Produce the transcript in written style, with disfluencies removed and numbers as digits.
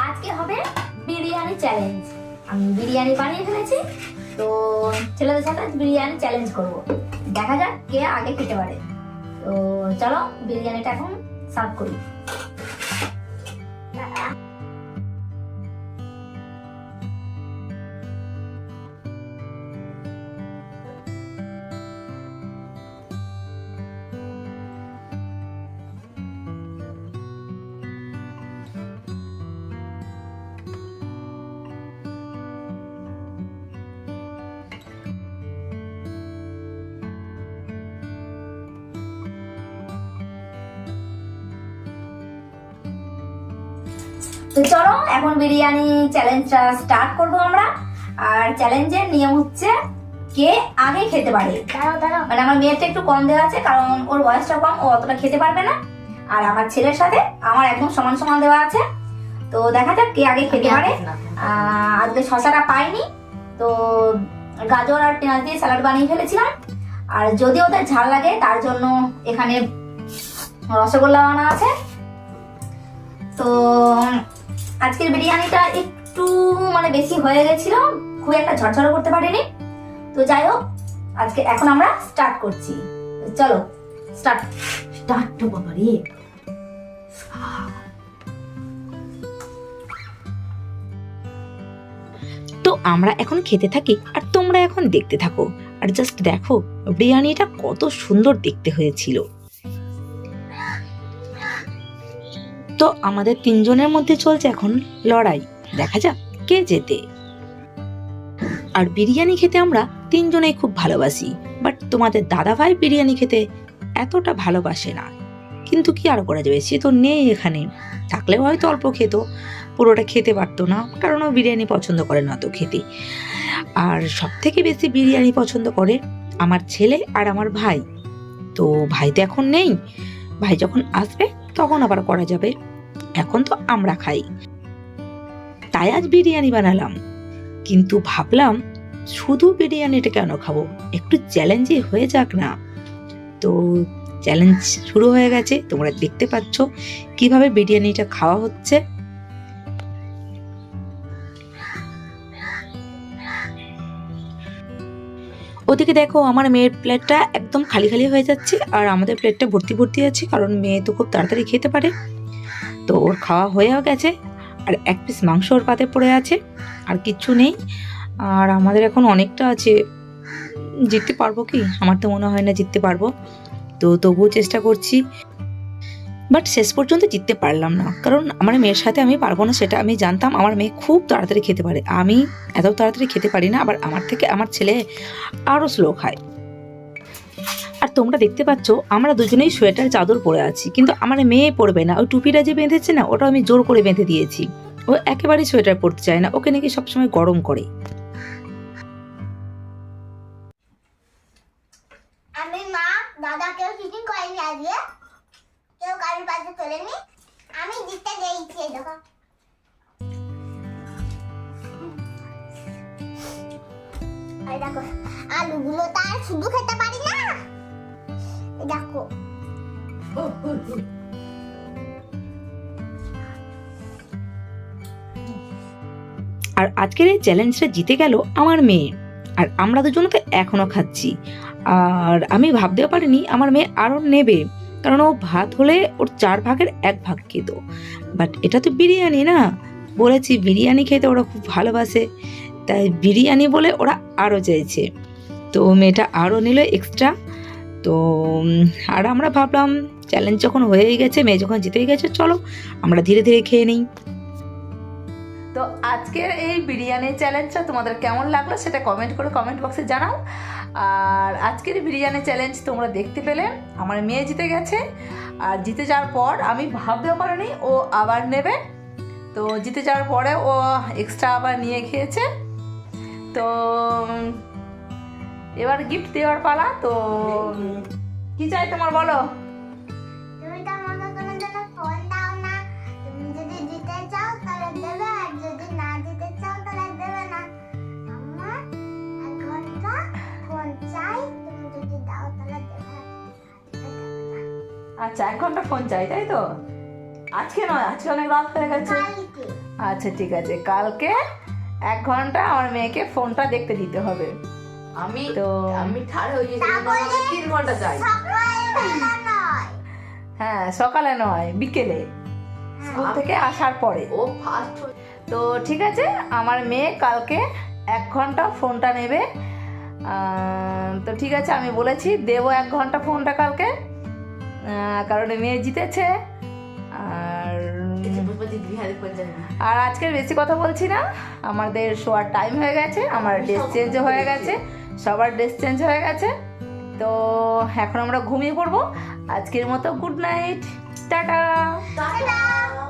আজকে হবে বিরিয়ানি চ্যালেঞ্জ। আমি বিরিয়ানি বানিয়ে ফেলেছি, তো ছেলেদের সাথে বিরিয়ানি চ্যালেঞ্জ করব। দেখা যাক কে আগে খেতে পারে। তো চলো বিরিয়ানিটা এখন সার্ভ করি। তো চলো এখন বিরিয়ানি চ্যালেঞ্জটা স্টার্ট করব আমরা। আর চ্যালেঞ্জের নিয়ম হচ্ছে কে আগে খেতে পারে। মানে আমার মেয়েটা একটু কম দেওয়া আছে, কারণ ওর বয়সটা কম, ও অতটা খেতে পারবে না। আর আমার ছেলের সাথে আমার একদম সমান সমান দেওয়া আছে। তো দেখা যাক কে আগে খেতে পারে। আজকে শশাটা পাইনি, তো গাজর আর পেঁয়াজ দিয়ে স্যালাড বানিয়ে ফেলেছিলাম। আর যদি ওদের ঝাল লাগে তার জন্য এখানে রসগোল্লা বানা আছে। তো আজকের বিরিয়ানিটা একটু মানে বেশি হয়ে গেছিল, খুব একটা ঝরঝরে করতে পারিনি। তো যাই হোক, আজকে এখন আমরা স্টার্ট করছি। চলো স্টার্ট তো বাবা রে। তো আমরা এখন খেতে থাকি আর তোমরা এখন দেখতে থাকো। আর জাস্ট দেখো বিরিয়ানিটা কত সুন্দর দেখতে হয়েছিল। তো আমাদের তিনজনের মধ্যে চলছে এখন লড়াই, দেখা যাক কে জেতে। আর বিরিয়ানি খেতে আমরা তিনজনেই খুব ভালোবাসি, বাট তোমাদের দাদা ভাই বিরিয়ানি খেতে এতটা ভালোবাসে না। কিন্তু কি আর করা যাবে, সে তো নেই এখানে, থাকলেও হয়তো অল্প খেত, পুরোটা খেতে পারতো না, কারণ ও বিরিয়ানি পছন্দ করে না তো খেতে। আর সব থেকে বেশি বিরিয়ানি পছন্দ করে আমার ছেলে আর আমার ভাই। তো ভাই তো এখন নেই, ভাই যখন আসবে তখন আবার করা যাবে, এখন তো আমরা খাই। তাই আজ বিরিয়ানি বানালাম, কিন্তু ভাবলাম শুধু বিরিয়ানিটা কেন খাবো, একটু চ্যালেঞ্জই হয়ে যাক না। তো চ্যালেঞ্জ শুরু হয়ে গেছে, তোমরা দেখতে পাচ্ছ কিভাবে বিরিয়ানিটা খাওয়া হচ্ছে। ওদিকে দেখো আমার মেয়ের প্লেটটা একদম খালি খালি হয়ে যাচ্ছে, আর আমাদের প্লেটটা ভর্তি ভর্তি আছে, কারণ মেয়ে তো খুব তাড়াতাড়ি খেতে পারে। তো ওর খাওয়া হয়েও গেছে, আর এক পিস মাংস ওর পাতে পড়ে আছে, আর কিচ্ছু নেই। আর আমাদের এখন অনেকটা আছে, জিততে পারবো কি? আমার তো মনে হয় না জিততে পারবো। তো তবুও চেষ্টা করছি, বাট শেষ পর্যন্ত জিততে পারলাম না, কারণ আমার মেয়ের সাথে আমি পারবো না সেটা আমি জানতাম। আমার মেয়ে খুব তাড়াতাড়ি খেতে পারে, আমি এত তাড়াতাড়ি খেতে পারি না, আবার আমার থেকে আমার ছেলে আরও স্লো খায়। আর তোমরা দেখতে পাচ্ছ আমরা দুজনেই সোয়েটার চাদর পরে আছি, কিন্তু আমার মেয়ে পরবে না। ওই টুপিটা যে বেঁধেছে না, ওটা আমি জোর করে বেঁধে দিয়েছি। ও একেবারেই সোয়েটার পরতে চায় না, ওকে নাকি সবসময় গরম করে। আমি মা দাদা কেউ চিটিং করেনি, আজকে কেউ কারোর পাশে তোলেনি, আমি জিততে দিয়েছি। দেখো এই দেখো, আলুগুলো তো আর শুধু খেতে পারি না, এই দেখো। আর আজকের এই চ্যালেঞ্জটা জিতে গেল আমার মেয়ে, আর আমরা দুজনে তো এখনো খাচ্ছি। আর আমি ভাবতেও পারিনি আমার মেয়ে আরও নেবে, কারণ ও ভাত হলে ওর 4 ভাগের 1 ভাগ খেত। বাট এটা তো বিরিয়ানি না, বলেছি বিরিয়ানি খেতে ওরা খুব ভালোবাসে, তাই বিরিয়ানি বলে ওরা আরও চাইছে। তো মেয়েটা আরও নিল এক্সট্রা। তো আর আমরা ভাবলাম চ্যালেঞ্জ যখন হয়েই গেছে, মেয়ে যখন জিতেই গেছে, চলো আমরা ধীরে ধীরে খেয়ে নিই। তো আজকের এই বিরিয়ানি চ্যালেঞ্জটা তোমাদের কেমন লাগলো সেটা কমেন্ট করে কমেন্ট বক্সে জানাও। আর আজকের বিরিয়ানি চ্যালেঞ্জ তোমরা দেখতে পেলে, আমার মেয়ে জিতে গেছে। আর জিতে যাওয়ার পর আমি ভাবতেও পারিনি ও আবার নেবে। তো জিতে যাওয়ার পরে ও এক্সট্রা আবার নিয়ে খেয়েছে। তো এবার গিফট দেওয়ার পালা। তো কি চাই তোমার বলো? তুমি তো আমাকে কোনোদিনও ফোন দাও না, তুমি যদি দিতে চাও তাহলে দেবে, আর যদি না দিতে চাও তাহলে দেবে না। আমার 1 ঘন্টা ফোন চাই, তুমি যদি দাও তাহলে দেবে। আচ্ছা 1 ঘন্টা ফোন চাই, তাই তো? আজকে নয়, আজকে অনেক রাত হয়ে গেছে। কালকে আচ্ছা ঠিক আছে, কালকে 1 ঘন্টা আমার মেয়েকে ফোনটা দেখতে দিতে হবে। আমি তো- আমি ঠাড় হয়ে গেছি, আমাকে 3 ঘন্টা চাই। সকালবেলা নয়, হ্যাঁ, সকালে নয়, বিকেলে স্কুল থেকে আসার পরে। ও ফার্স্ট তো ঠিক আছে, আমার মেয়ে কালকে 1 ঘন্টা ফোনটা নেবে। তো ঠিক আছে, আমি বলেছি দেবো 1 ঘন্টা ফোনটা কালকে, কারণ মেয়ে জিতেছে। আর আজকের বেশি কথা বলছি না, আমাদের শোয়ার টাইম হয়ে গেছে, আমার ড্রেস চেঞ্জ হয়ে গেছে, সবার ড্রেস চেঞ্জ হয়ে গেছে। তো এখন আমরা ঘুমিয়ে পড়বো। আজকের মতো গুড নাইট, টাটা। টাটা।